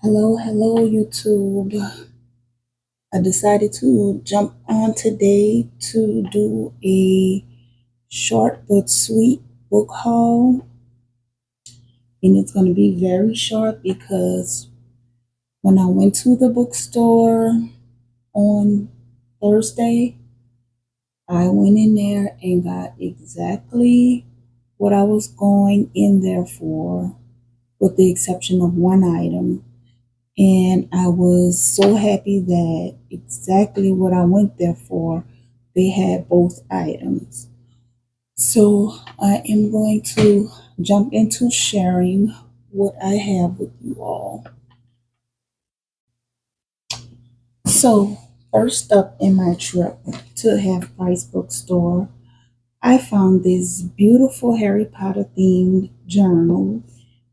Hello, YouTube. I decided to jump on today to do a short but sweet book haul. And it's going to be very short because when I went to the bookstore on Thursday, I went in there and got exactly what I was going in there for, with the exception of one item. And I was so happy that exactly what I went there for, they had both items. So I am going to jump into sharing what I have with you all. So, first up in my trip to Half Price Bookstore, I found this beautiful Harry Potter themed journal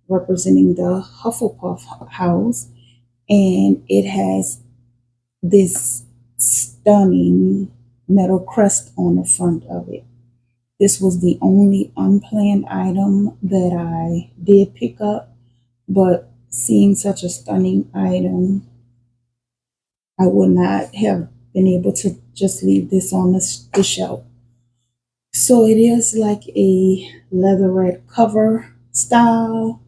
representing the Hufflepuff house, and it has this stunning metal crest on the front of it. This was the only unplanned item that I did pick up, but seeing such a stunning item, I would not have been able to just leave this on the shelf. So it is like a leatherette cover style,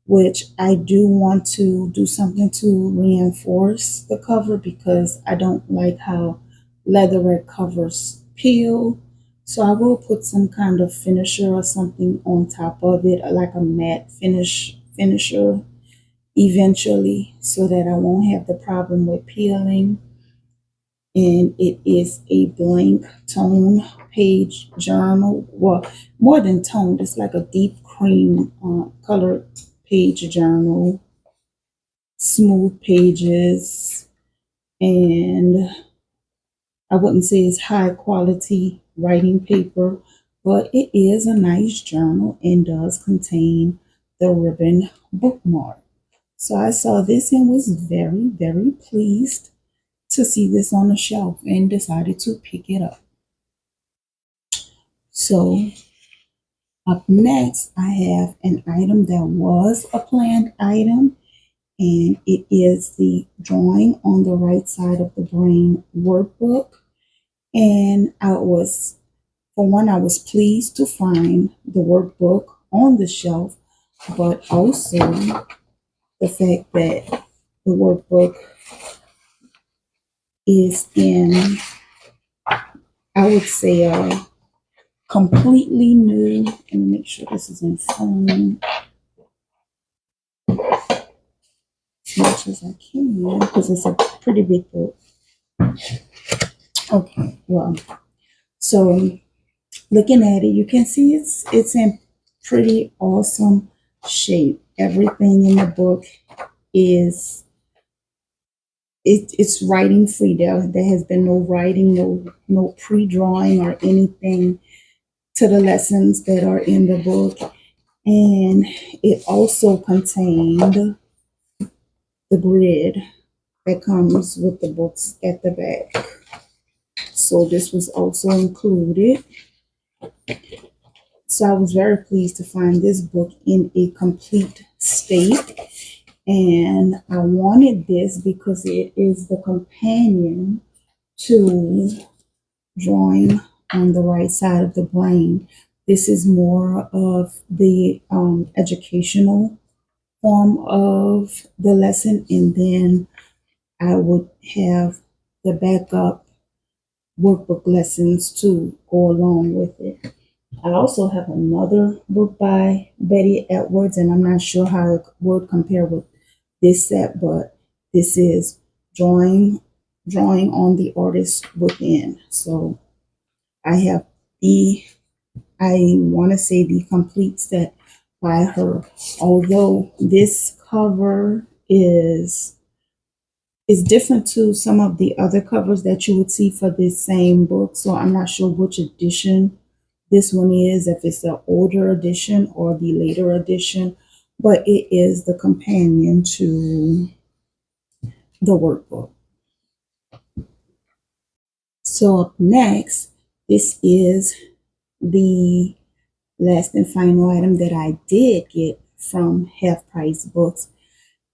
which I do want to do something to reinforce the cover because I don't like how leatherette covers peel. So I will put some kind of finisher or something on top of it, like a matte finisher eventually, so that I won't have the problem with peeling. And it is a blank tone page journal. Well, more than tone, it's like a deep cream colored page journal, smooth pages, and I wouldn't say it's high quality writing paper, but it is a nice journal and does contain the ribbon bookmark. So I saw this and was very pleased to see this on the shelf and decided to pick it up. So up next, I have an item that was a planned item, and it is the Drawing on the Right Side of the Brain workbook. And for one, I was pleased to find the workbook on the shelf, but also the fact that the workbook is in, I would say, a completely new. Let me make sure this is in frame as much as I can because it's a pretty big book. Okay, well, so looking at it, you can see it's in pretty awesome shape. Everything in the book is it's writing free. There has been no writing, no pre-drawing or anything to the lessons that are in the book. And it also contained the grid that comes with the books at the back. So this was also included. So I was very pleased to find this book in a complete state. And I wanted this because it is the companion to Drawing on the Right Side of the Brain. This is more of the educational form of the lesson, and then I would have the backup workbook lessons to go along with it. I also have another book by Betty Edwards, and I'm not sure how it would compare with this set, but this is drawing on the artist within. So I have the I want to say the complete set by her. Although this cover is different to some of the other covers that you would see for this same book, so I'm not sure which edition this one is, if it's the older edition or the later edition, but it is the companion to the workbook. So up next, this is the last and final item that I did get from Half Price Books.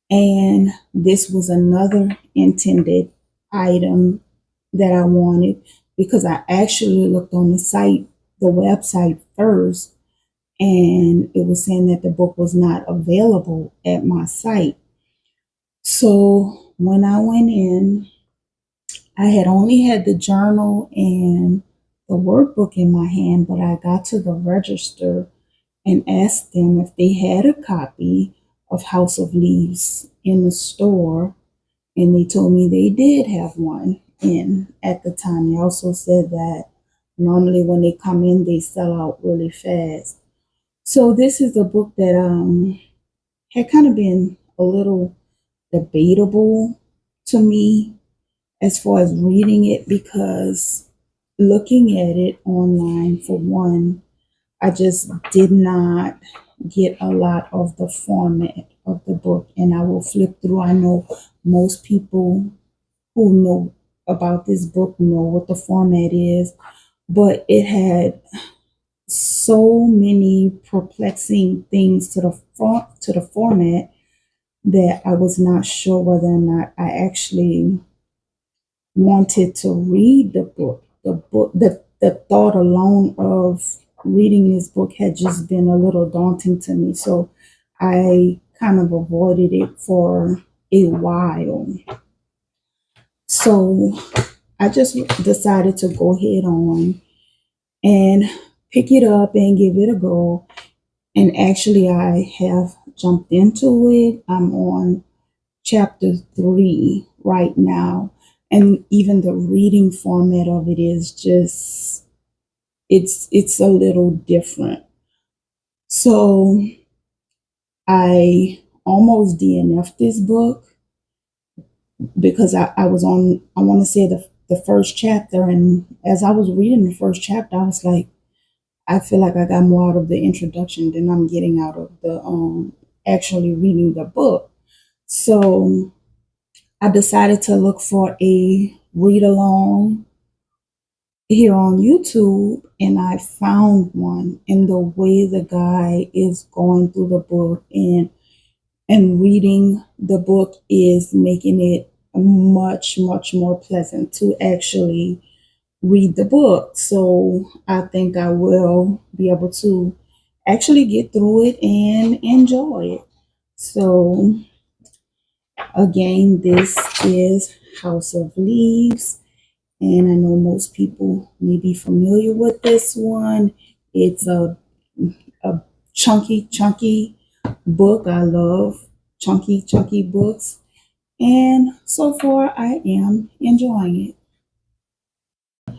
And this was another intended item that I wanted because I actually looked on the website first, and it was saying that the book was not available at my site. So when I went in, I had only had the journal and the workbook in my hand, but I got to the register and asked them if they had a copy of House of Leaves in the store, and they told me they did have one in at the time. They also said that normally when they come in, they sell out really fast. So this is a book that had kind of been a little debatable to me as far as reading it, because looking at it online, for one, I just did not get a lot of the format of the book, and I will flip through. I know most people who know about this book know what the format is, but it had so many perplexing things to the format that I was not sure whether or not I actually wanted to read the book. The thought alone of reading this book had just been a little daunting to me. So I kind of avoided it for a while. So I just decided to go head on and pick it up and give it a go. And actually, I have jumped into it. I'm on chapter 3 right now. And even the reading format of it is just, it's a little different. So I almost DNF'd this book because I was on, I want to say the first chapter. And as I was reading the first chapter, I was like, I feel like I got more out of the introduction than I'm getting out of the actually reading the book. So I decided to look for a read along here on YouTube, and I found one. And the way the guy is going through the book and reading the book is making it much, much more pleasant to actually read the book. So I think I will be able to actually get through it and enjoy it. So again, this is House of Leaves, and I know most people may be familiar with this one. It's a chunky book. I love chunky books, and so far I am enjoying it.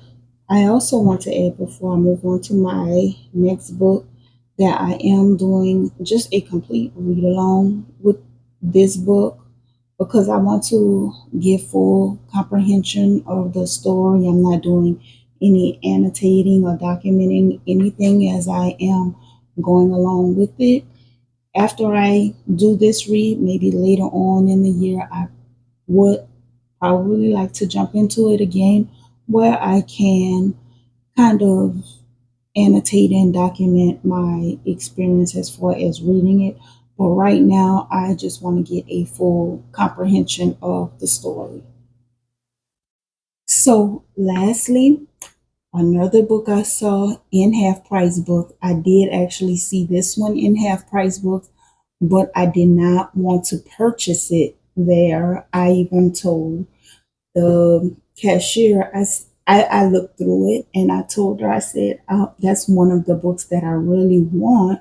I also want to add before I move on to my next book that I am doing just a complete read along with this book because I want to get full comprehension of the story. I'm not doing any annotating or documenting anything as I am going along with it. After I do this read, maybe later on in the year, I would probably like to jump into it again where I can kind of annotate and document my experience as far as reading it. But right now, I just want to get a full comprehension of the story. So, lastly, another book I saw in half price book. I did actually see this one in half price books, but I did not want to purchase it there. I even told the cashier, I looked through it and I told her, I said, that's one of the books that I really want,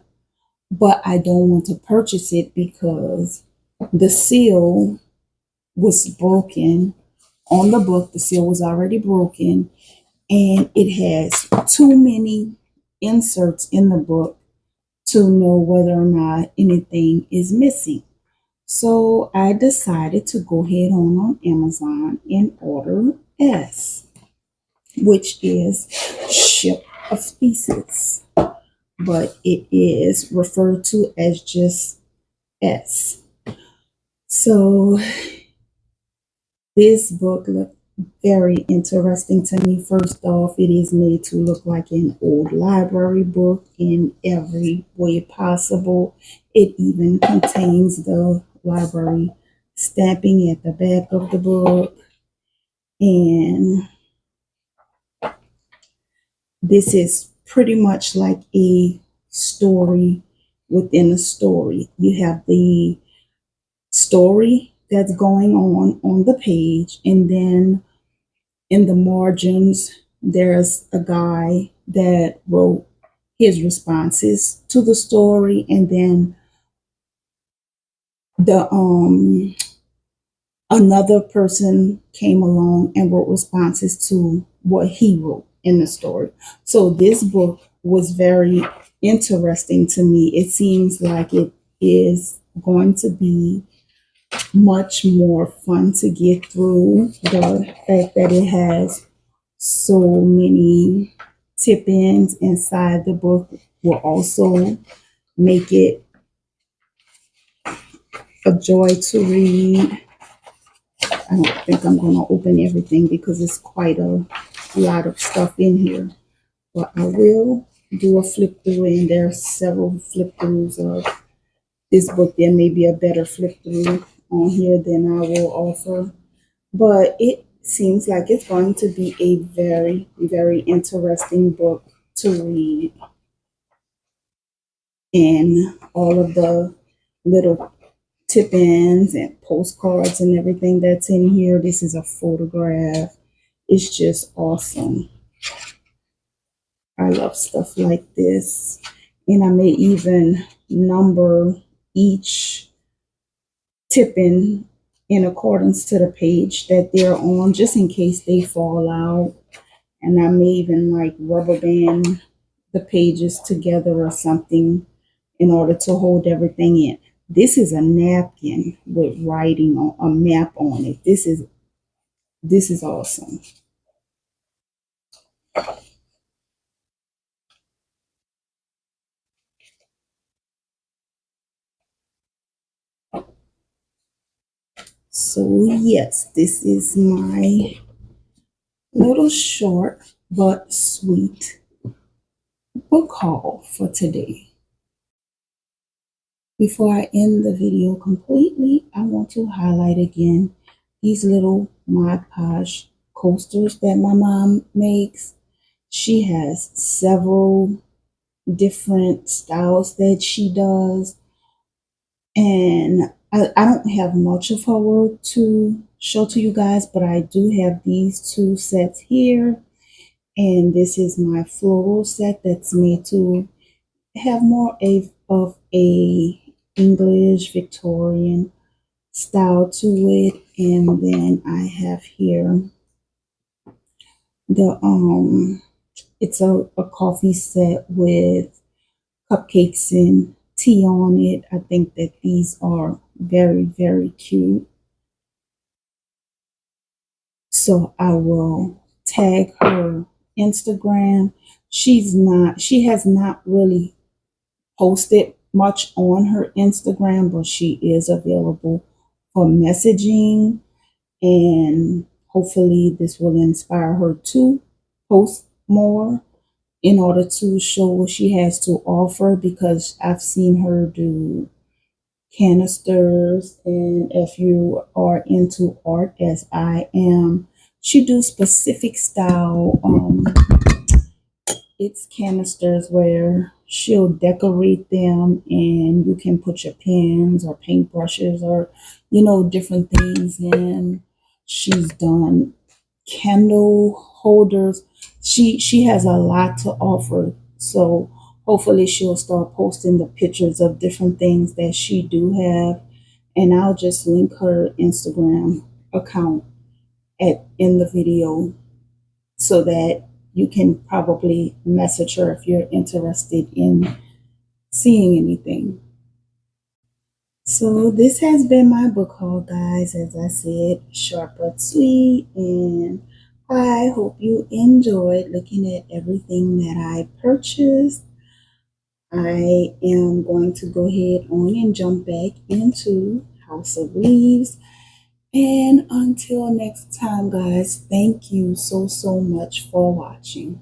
but I don't want to purchase it because the seal was broken on the book. The seal was already broken, and it has too many inserts in the book to know whether or not anything is missing. So I decided to go ahead on Amazon and order S, which is Ship of Theseus, but it is referred to as just S. So this book looked very interesting to me. First off, it is made to look like an old library book in every way possible. It even contains the library stamping at the back of the book. And this is pretty much like a story within a story. You have the story that's going on the page, and then in the margins, there's a guy that wrote his responses to the story, and then the another person came along and wrote responses to what he wrote in the story. So this book was very interesting to me. It seems like it is going to be much more fun to get through. The fact that it has so many tip ins inside the book will also make it a joy to read. I don't think I'm going to open everything because it's quite a lot of stuff in here. But I will do a flip through, and there are several flip throughs of this book. There may be a better flip through on here than I will offer. But it seems like it's going to be a very, very interesting book to read. And all of the little tip ins and postcards and everything that's in here. This is a photograph. It's just awesome. I love stuff like this. And I may even number each tip in accordance to the page that they're on, just in case they fall out. And I may even like rubber band the pages together or something in order to hold everything in. This is a napkin with writing on a map on it. This is awesome. So yes, this is my little short but sweet book haul for today. Before I end the video completely, I want to highlight again these little Mod Podge coasters that my mom makes. She has several different styles that she does, and I don't have much of her work to show to you guys, but I do have these two sets here, and this is my floral set that's made to have more of a English Victorian style to it. And then I have here the it's a coffee set with cupcakes and tea on it. I think that these are very, very cute. So I will tag her Instagram. She has not really posted much on her Instagram, but she is available for messaging, and hopefully this will inspire her to post more in order to show what she has to offer, because I've seen her do canisters, and if you are into art as I am, she do specific style it's canisters where she'll decorate them, and you can put your pens or paintbrushes or different things in. She's done candle holders. She has a lot to offer. So hopefully she'll start posting the pictures of different things that she do have, and I'll just link her Instagram account in the video so that you can probably message her if you're interested in seeing anything. So this has been my book haul, guys. As I said, short but sweet, and I hope you enjoyed looking at everything that I purchased. I am going to go ahead on and jump back into House of Leaves. And until next time, guys, thank you so much for watching.